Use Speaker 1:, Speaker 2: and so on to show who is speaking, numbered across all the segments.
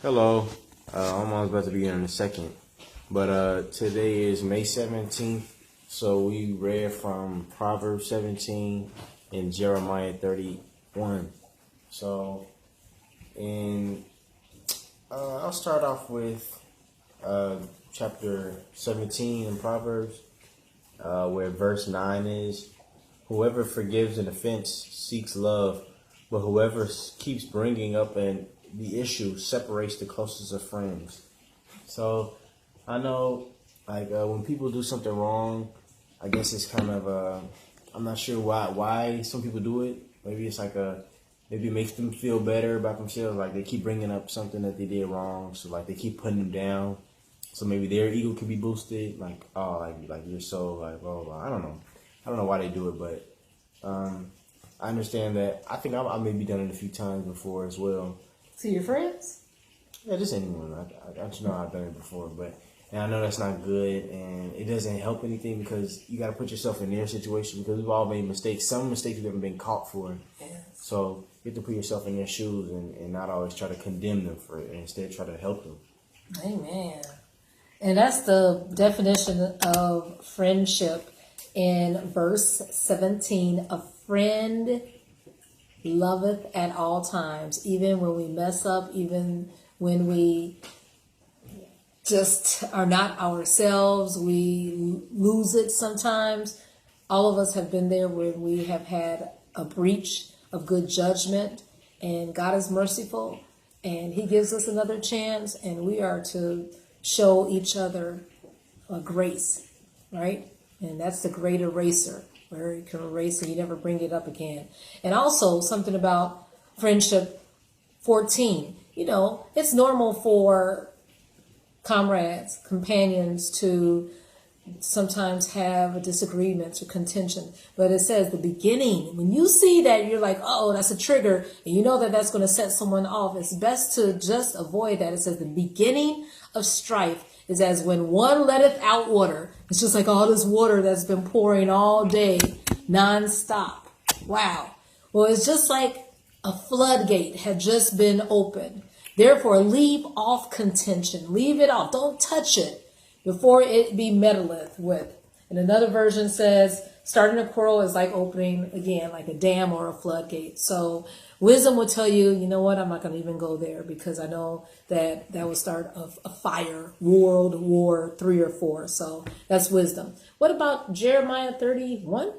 Speaker 1: Hello. I'm almost about to be in a second. But today is May 17th. So we read from Proverbs 17 and Jeremiah 31. So, and I'll start off with chapter 17 in Proverbs, where verse 9 is, whoever forgives an offense seeks love, but whoever keeps bringing up the issue separates the closest of friends. So I know, when people do something wrong, I guess it's kind of I'm not sure why some people do it. Maybe it's maybe it makes them feel better about themselves. Like they keep bringing up something that they did wrong, so like they keep putting them down. So maybe their ego could be boosted. Like, oh, like you're so like blah blah blah. I don't know why they do it, but I understand that. I think I maybe done it a few times before as well.
Speaker 2: To your friends?
Speaker 1: Yeah, just anyone. I just know I've done it before, and I know that's not good, and it doesn't help anything because you got to put yourself in their situation because we've all made mistakes. Some mistakes we haven't been caught for.
Speaker 2: Yes.
Speaker 1: So you have to put yourself in their shoes and not always try to condemn them for it, and instead try to help them.
Speaker 2: Amen. And that's the definition of friendship in verse 17. A friend loveth at all times, even when we mess up, even when we just are not ourselves, we lose it sometimes. All of us have been there when we have had a breach of good judgment, and God is merciful and he gives us another chance, and we are to show each other a grace, right? And that's the great eraser, where you can erase and you never bring it up again. And also something about friendship 14. It's normal for comrades, companions to sometimes have disagreements or contention. But it says the beginning. When you see that, you're like, oh, that's a trigger, and you know that that's going to set someone off. It's best to just avoid that. It says the beginning of strife is as when one letteth out water. It's just like all this water that's been pouring all day, nonstop. Wow. Well, it's just like a floodgate had just been opened. Therefore, leave off contention. Leave it off. Don't touch it before it be meddleth with. And another version says, starting a quarrel is like opening, again, like a dam or a floodgate. So wisdom will tell you, you know what, I'm not going to even go there because I know that would start a fire, World War 3 or 4. So that's wisdom. What about Jeremiah 31?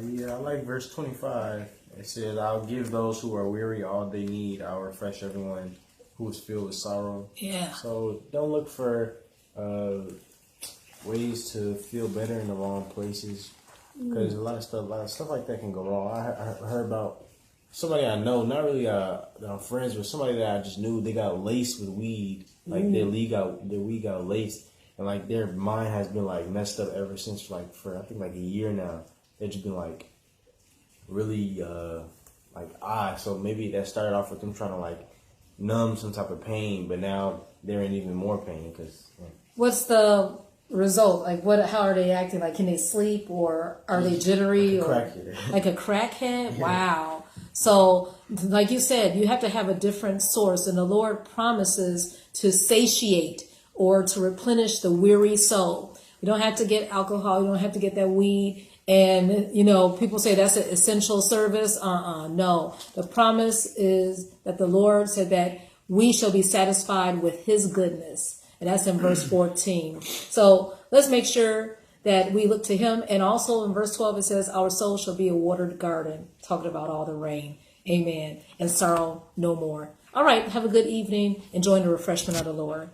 Speaker 1: Yeah, I like verse 25. It says, I'll give those who are weary all they need. I'll refresh everyone who is filled with sorrow.
Speaker 2: Yeah.
Speaker 1: So don't look for ways to feel better in the wrong places, because a lot of stuff like that can go wrong. I heard about somebody I know, not really that I'm friends with, somebody that I just knew. They got laced with weed, like their weed got laced, and like their mind has been like messed up ever since, like for I think like a year now. They've just been like really so maybe that started off with them trying to like numb some type of pain, but now they're in even more pain because.
Speaker 2: What's the result? Like, how are they acting? Like, can they sleep, or are they jittery, like a crackhead? Yeah. Wow. So, like you said, you have to have a different source, and the Lord promises to satiate or to replenish the weary soul. You don't have to get alcohol. You don't have to get that weed. And, people say that's an essential service. No. The promise is that the Lord said that we shall be satisfied with his goodness. And that's in verse 14. So let's make sure that we look to him. And also in verse 12, it says, our soul shall be a watered garden, talking about all the rain. Amen. And sorrow no more. All right. Have a good evening. Enjoying the refreshment of the Lord.